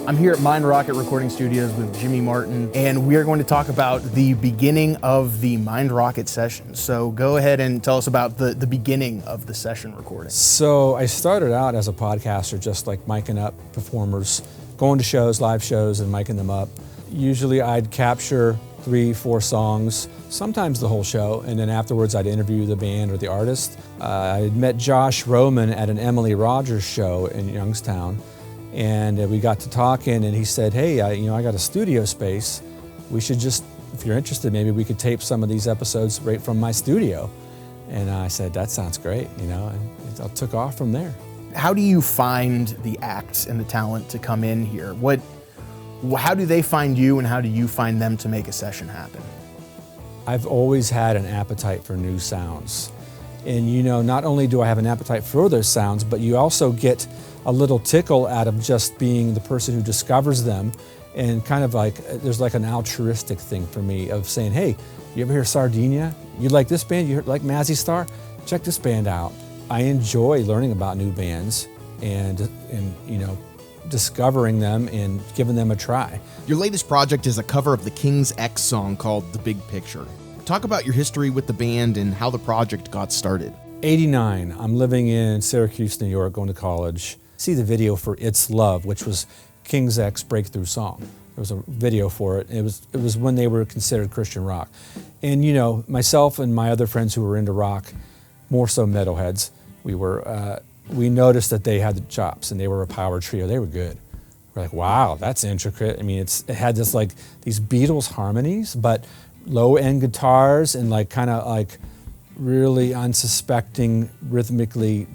I'm here at Mindrocket Recording Studios with Jimmy Martin, and we are going to talk about the beginning of the Mindrocket Sessions. So go ahead and tell us about the beginning of the session recording. So I started out as a podcaster, just like miking up performers, going to shows, live shows, and miking them up. Usually I'd capture 3-4 songs, sometimes the whole show, and then afterwards I'd interview the band or the artist. I had met Josh Roman at an Emily Rogers show in Youngstown, and we got to talking, and he said, hey, I got a studio space. We should just, if you're interested, maybe we could tape some of these episodes right from my studio. And I said, that sounds great, and it took off from there. How do you find the acts and the talent to come in here? How do they find you, and how do you find them to make a session happen? I've always had an appetite for new sounds. And not only do I have an appetite for those sounds, but you also get a little tickle out of just being the person who discovers them, and kind of like, there's like an altruistic thing for me of saying, hey, you ever hear Sardinia? You like this band? You like Mazzy Star? Check this band out. I enjoy learning about new bands and discovering them and giving them a try. Your latest project is a cover of the King's X song called The Big Picture. Talk about your history with the band and how the project got started. '89, I'm living in Syracuse, New York, going to college. See the video for It's Love, which was King's X breakthrough song. There was a video for it. It was when they were considered Christian rock. And myself and my other friends who were into rock, more so metalheads, we noticed that they had the chops, and they were a power trio. They were good. We're like, wow, that's intricate. I mean, it had this these Beatles harmonies, but low end guitars and really unsuspecting, rhythmically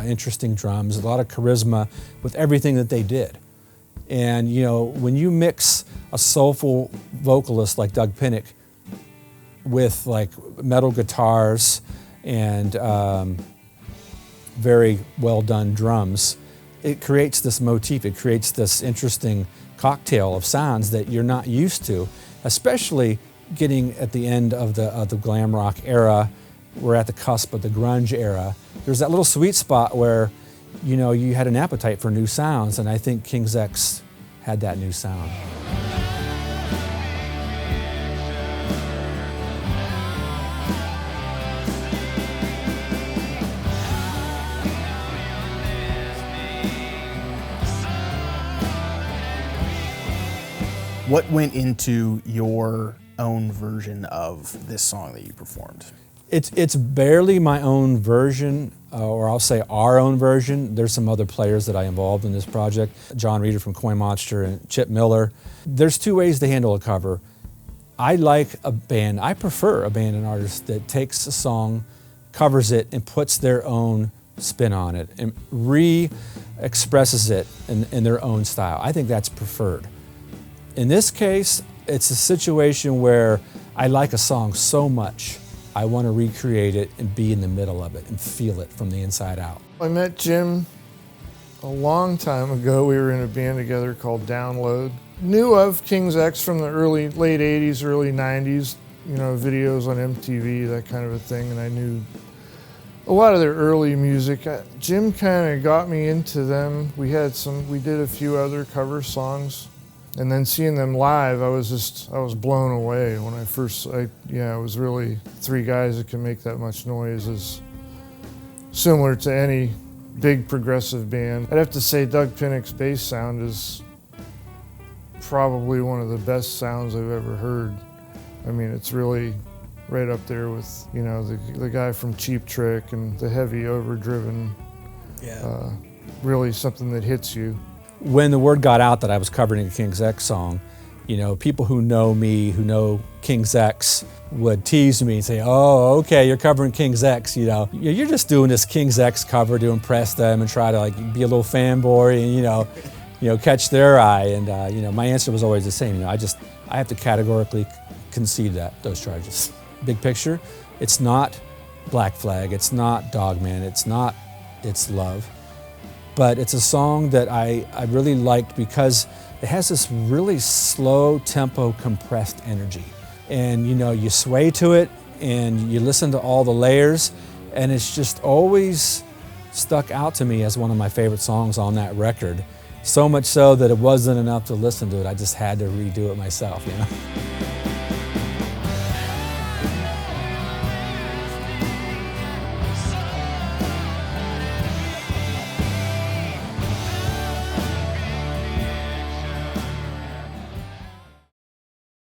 interesting drums, a lot of charisma with everything that they did. And when you mix a soulful vocalist like Doug Pinnick with metal guitars and very well done drums, it creates this motif, it creates this interesting cocktail of sounds that you're not used to, especially getting at the end of the glam rock era. We're at the cusp of the grunge era. There's that little sweet spot where you had an appetite for new sounds, and I think King's X had that new sound. What went into your own version of this song that you performed? It's barely my own version, or I'll say our own version. There's some other players that I involved in this project, John Reider from Coin Monster and Chip Miller. There's two ways to handle a cover. I prefer a band and artist that takes a song, covers it, and puts their own spin on it, and re-expresses it in their own style. I think that's preferred. In this case, it's a situation where I like a song so much, I want to recreate it and be in the middle of it and feel it from the inside out. I met Jim a long time ago. We were in a band together called Download. Knew of King's X from the late 80s, early 90s, videos on MTV, that kind of a thing, and I knew a lot of their early music. Jim kind of got me into them. We did a few other cover songs. And then seeing them live, I was blown away when it was really three guys that can make that much noise is similar to any big progressive band. I'd have to say Doug Pinnick's bass sound is probably one of the best sounds I've ever heard. I mean, it's really right up there with, the guy from Cheap Trick and the heavy overdriven, really something that hits you. When the word got out that I was covering a King's X song, people who know me, who know King's X, would tease me and say, oh, okay, you're covering King's X, you're just doing this King's X cover to impress them and try to be a little fanboy and, catch their eye. And, my answer was always the same. I have to categorically concede those charges. Big Picture, it's not Black Flag, it's not Dogman, it's not It's Love. But it's a song that I really liked because it has this really slow tempo, compressed energy. And you sway to it and you listen to all the layers, and it's just always stuck out to me as one of my favorite songs on that record. So much so that it wasn't enough to listen to it. I just had to redo it myself, you know.